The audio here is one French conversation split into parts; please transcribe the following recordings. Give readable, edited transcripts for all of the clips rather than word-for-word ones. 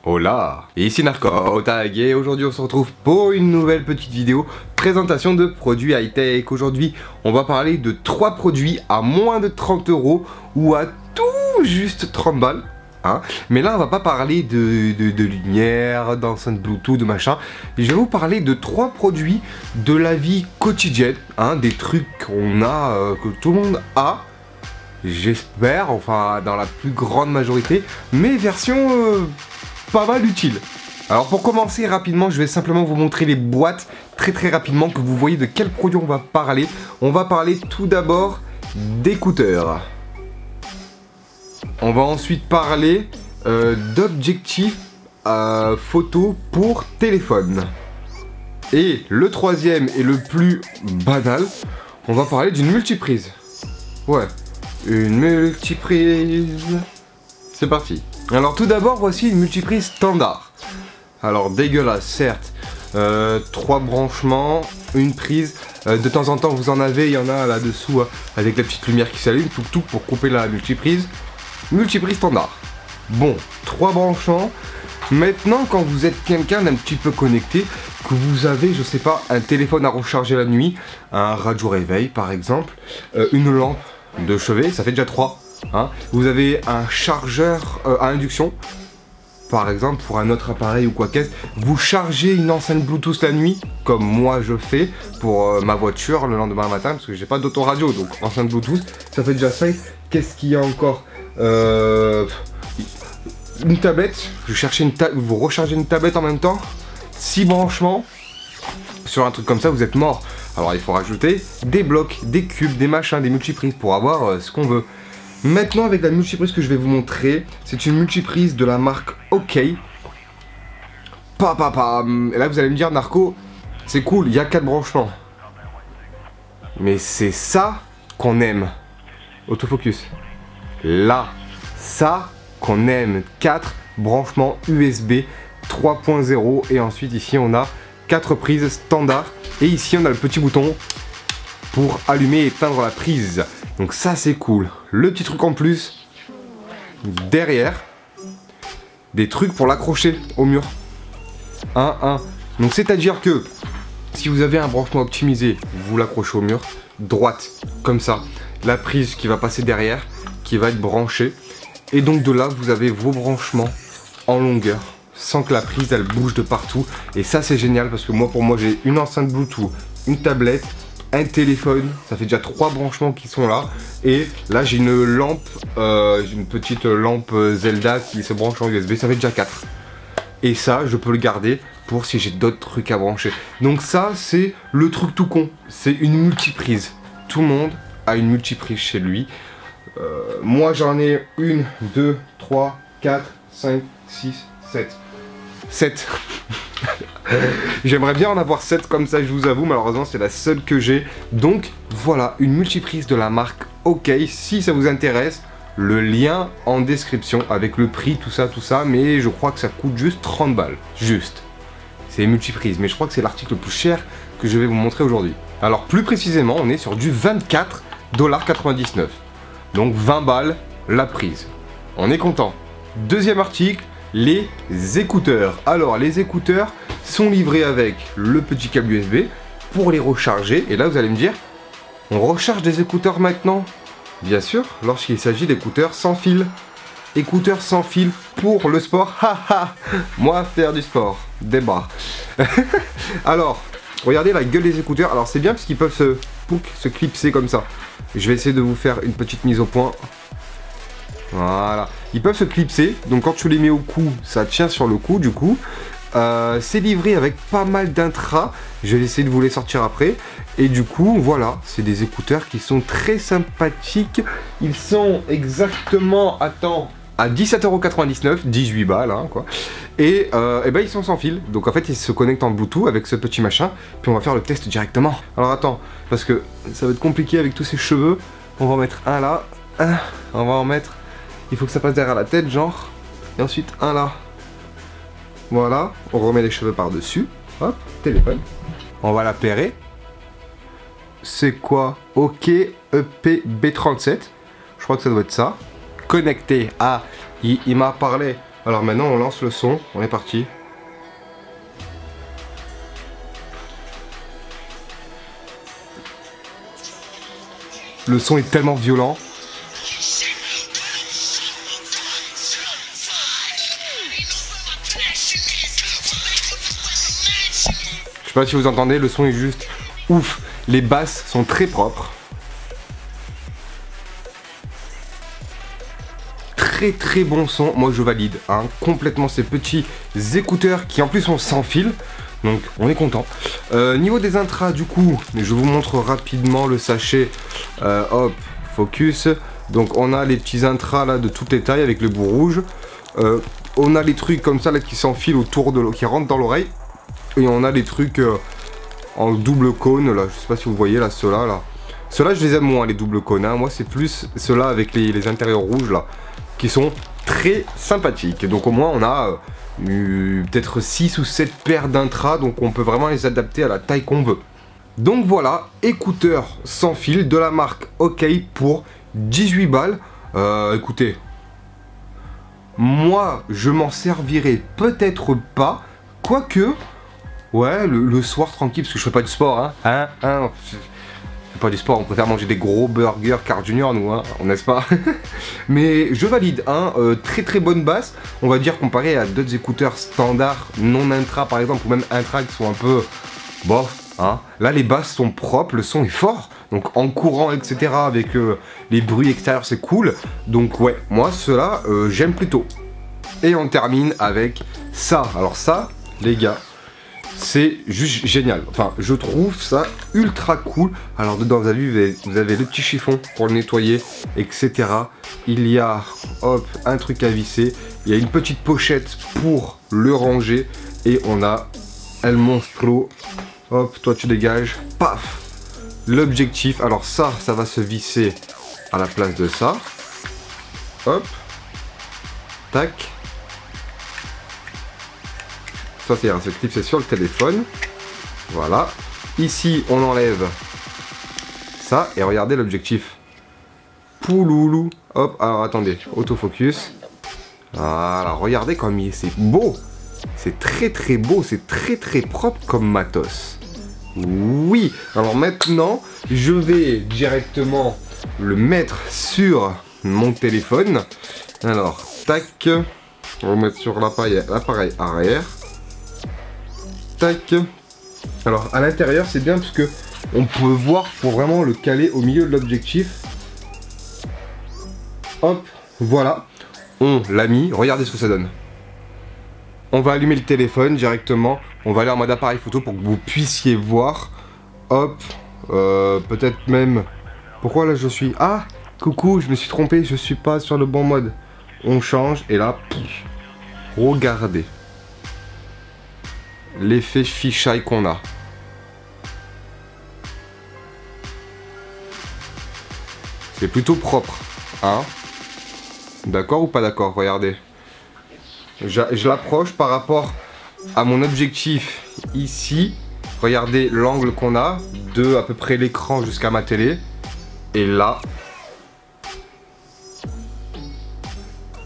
Hola, ici Narcotag et aujourd'hui on se retrouve pour une nouvelle petite vidéo présentation de produits high-tech. Aujourd'hui on va parler de 3 produits à moins de 30 € ou à tout juste 30 balles. Hein. Mais là on va pas parler de lumière, d'enceinte Bluetooth, de machin. Je vais vous parler de 3 produits de la vie quotidienne, hein, des trucs qu'on a, que tout le monde a. J'espère, enfin dans la plus grande majorité, mais version pas mal utile. Alors pour commencer rapidement, je vais simplement vous montrer les boîtes très rapidement, que vous voyez de quel produit on va parler. On va parler tout d'abord d'écouteurs. On va ensuite parler d'objectifs photo pour téléphone. Et le troisième et le plus banal, on va parler d'une multiprise. Ouais, une multiprise. C'est parti. Alors tout d'abord, voici une multiprise standard. Alors dégueulasse, certes. 3 branchements, une prise. De temps en temps, vous en avez, il y en a là-dessous avec la petite lumière qui s'allume, tout pour couper la multiprise. Multiprise standard. Bon, 3 branchements. Maintenant, quand vous êtes quelqu'un d'un petit peu connecté, que vous avez, je sais pas, un téléphone à recharger la nuit, un radio réveil par exemple, une lampe de chevet, ça fait déjà 3. Hein. Vous avez un chargeur à induction, par exemple pour un autre appareil ou quoi qu'est-ce. Vous chargez une enceinte Bluetooth la nuit, comme moi je fais pour ma voiture le lendemain matin, parce que j'ai pas d'autoradio, donc enceinte Bluetooth, ça fait déjà 5. Qu'est-ce qu'il y a encore? Une tablette, vous rechargez une tablette en même temps, 6 branchements. Sur un truc comme ça, vous êtes mort. Alors il faut rajouter des blocs, des cubes, des machins, des multiprises pour avoir ce qu'on veut. Maintenant, avec la multiprise que je vais vous montrer, c'est une multiprise de la marque OK. Et là, vous allez me dire, Narco, c'est cool, il y a 4 branchements. Mais c'est ça qu'on aime. Autofocus. Là, ça qu'on aime. 4 branchements USB 3.0. Et ensuite, ici, on a 4 prises standard. Et ici, on a le petit bouton pour allumer et éteindre la prise. Donc ça c'est cool. Le petit truc en plus, derrière, des trucs pour l'accrocher au mur. Donc c'est à dire que si vous avez un branchement optimisé, vous l'accrochez au mur, droite, comme ça. La prise qui va passer derrière, qui va être branchée. Et donc de là, vous avez vos branchements en longueur, sans que la prise elle bouge de partout. Et ça c'est génial parce que pour moi j'ai une enceinte Bluetooth, une tablette, un téléphone, ça fait déjà 3 branchements qui sont là. Et là j'ai une lampe, une petite lampe Zelda qui se branche en USB, ça fait déjà 4. Et ça je peux le garder pour si j'ai d'autres trucs à brancher. Donc ça c'est le truc tout con, c'est une multiprise. Tout le monde a une multiprise chez lui. Moi j'en ai 1, 2, 3, 4, 5, 6, 7. 7. J'aimerais bien en avoir 7 comme ça, je vous avoue, malheureusement c'est la seule que j'ai. Donc voilà, une multiprise de la marque OK. Si ça vous intéresse, le lien en description avec le prix, tout ça, mais je crois que ça coûte juste 30 balles. Juste. C'est une multiprise, mais je crois que c'est l'article le plus cher que je vais vous montrer aujourd'hui. Alors plus précisément, on est sur du 24,99 $. Donc 20 balles la prise. On est content. Deuxième article, les écouteurs. Alors les écouteurs sont livrés avec le petit câble USB pour les recharger. Et là vous allez me dire, on recharge des écouteurs maintenant? Bien sûr, lorsqu'il s'agit d'écouteurs sans fil. Écouteurs sans fil pour le sport. Haha. Moi faire du sport, débat. Alors, regardez la gueule des écouteurs. Alors c'est bien parce qu'ils peuvent se clipser comme ça. Je vais essayer de vous faire une petite mise au point. Voilà, ils peuvent se clipser, donc quand tu les mets au cou, ça tient sur le cou du coup. C'est livré avec pas mal d'intra, je vais essayer de vous les sortir après. Et du coup, voilà, c'est des écouteurs qui sont très sympathiques. Ils sont exactement, à 17,99 €, 18 balles, hein, quoi. Et ben ils sont sans fil, donc en fait ils se connectent en Bluetooth avec ce petit machin. Puis on va faire le test directement. Alors attends, parce que ça va être compliqué avec tous ces cheveux. On va en mettre un là, on va en mettre... Il faut que ça passe derrière la tête, genre. Et ensuite, un là. Voilà. On remet les cheveux par-dessus. Hop, téléphone. On va l'appairer. C'est quoi? OK EPB37. Je crois que ça doit être ça. Connecté à... Il m'a parlé Alors maintenant on lance le son, on est parti. Le son est tellement violent. Je sais pas si vous entendez, le son est juste ouf. Les basses sont très propres. Très bon son, moi je valide hein, complètement ces petits écouteurs qui en plus sont sans fil, donc on est content. Niveau des intras du coup, je vous montre rapidement le sachet, hop, focus. Donc on a les petits intras là de toutes les tailles avec le bout rouge, on a les trucs comme ça là qui s'enfilent autour de qui rentrent dans l'oreille, et on a les trucs en double cône là, je sais pas si vous voyez là, ceux-là là. Ceux-là je les aime moins les doubles cônes, hein. Moi c'est plus ceux-là avec les intérieurs rouges là, qui sont très sympathiques. Donc au moins on a peut-être 6 ou 7 paires d'intras, donc on peut vraiment les adapter à la taille qu'on veut. Donc voilà, écouteurs sans fil de la marque OK pour 18 balles. Écoutez, moi je m'en servirai peut-être pas, quoique, ouais, le soir tranquille, parce que je fais pas du sport, hein, pas du sport, on préfère manger des gros burgers Carl Junior nous, hein, n'est-ce pas? Mais je valide, hein, très bonne basse, on va dire comparé à d'autres écouteurs standards, non intra par exemple, ou même intra qui sont un peu bof, hein. Là les basses sont propres, le son est fort, donc en courant etc, avec les bruits extérieurs c'est cool, donc ouais, moi ceux-là j'aime plutôt. Et on termine avec ça, alors ça les gars, c'est juste génial, enfin je trouve ça ultra cool. Alors dedans vous avez vu, vous avez le petit chiffon pour le nettoyer etc. Il y a hop un truc à visser, il y a une petite pochette pour le ranger, et on a El Monstro, hop toi tu dégages, paf, l'objectif. Alors ça va se visser à la place de ça, hop, tac. Ça c'est un clip, c'est sur le téléphone. Voilà. Ici on enlève ça et regardez l'objectif. Pouloulou. Hop, alors attendez, autofocus. Voilà, regardez comme c'est beau. C'est très beau, c'est très propre comme matos. Oui. Alors maintenant, je vais directement le mettre sur mon téléphone. Alors, tac. On va mettre sur l'appareil arrière. Tac. Alors à l'intérieur c'est bien parce que on peut voir pour vraiment le caler au milieu de l'objectif. Hop, voilà, on l'a mis, regardez ce que ça donne. On va allumer le téléphone directement, on va aller en mode appareil photo pour que vous puissiez voir. Hop, peut-être même... Pourquoi là je suis... Ah, coucou, je me suis trompé, je suis pas sur le bon mode. On change et là, pff, regardez l'effet fisheye qu'on a. C'est plutôt propre, hein? D'accord ou pas d'accord? Regardez. Je l'approche par rapport à mon objectif ici. Regardez l'angle qu'on a de à peu près l'écran jusqu'à ma télé. Et là,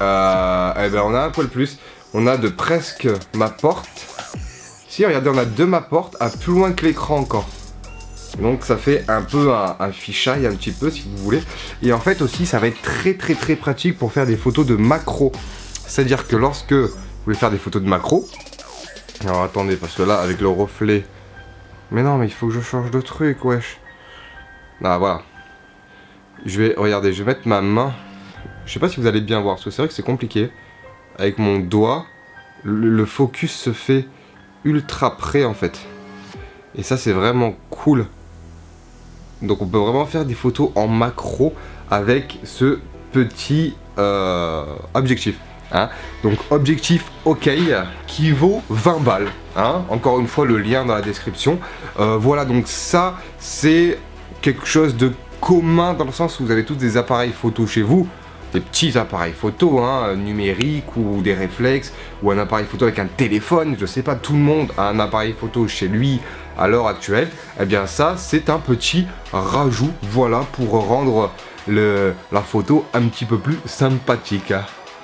eh ben on a un poil plus. On a de presque ma porte. Si, regardez, on a de ma porte à plus loin que l'écran encore. Donc ça fait un peu un fisheye un petit peu si vous voulez. Et en fait aussi ça va être très pratique pour faire des photos de macro. C'est-à-dire que lorsque vous voulez faire des photos de macro. Alors attendez, parce que là avec le reflet. Mais non, mais il faut que je change de truc, wesh. Ah voilà. Regardez, je vais mettre ma main. Je sais pas si vous allez bien voir, parce que c'est vrai que c'est compliqué. Avec mon doigt, le focus se fait ultra près en fait. Et ça c'est vraiment cool. Donc on peut vraiment faire des photos en macro avec ce petit objectif. Hein. Donc objectif OK qui vaut 20 balles. Hein. Encore une fois le lien dans la description. Voilà, donc ça c'est quelque chose de commun dans le sens où vous avez tous des appareils photo chez vous. Des petits appareils photo hein, numériques ou des réflexes ou un appareil photo avec un téléphone, je sais pas, tout le monde a un appareil photo chez lui à l'heure actuelle. Eh bien ça c'est un petit rajout, voilà, pour rendre la photo un petit peu plus sympathique.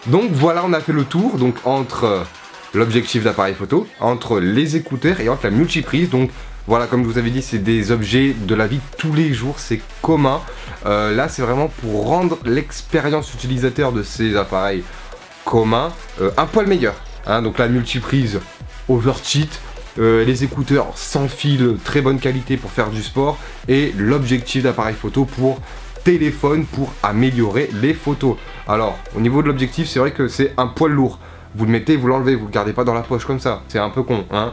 Donc voilà, on a fait le tour, donc entre l'objectif d'appareil photo, entre les écouteurs et entre la multiprise. Donc voilà, comme je vous avais dit, c'est des objets de la vie de tous les jours, c'est commun. Là, c'est vraiment pour rendre l'expérience utilisateur de ces appareils communs un poil meilleur. Hein. Donc la multiprise overcheat, les écouteurs sans fil, très bonne qualité pour faire du sport, et l'objectif d'appareil photo pour téléphone pour améliorer les photos. Alors, au niveau de l'objectif, c'est vrai que c'est un poil lourd. Vous le mettez, vous l'enlevez, vous le gardez pas dans la poche comme ça. C'est un peu con, hein.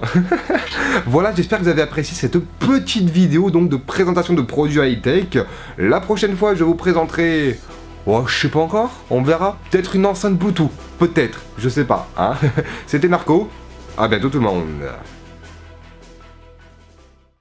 Voilà, j'espère que vous avez apprécié cette petite vidéo donc de présentation de produits high-tech. La prochaine fois, je vous présenterai... Oh, je sais pas encore, on verra. Peut-être une enceinte Bluetooth, peut-être, je sais pas, hein. C'était Narco, à bientôt tout le monde.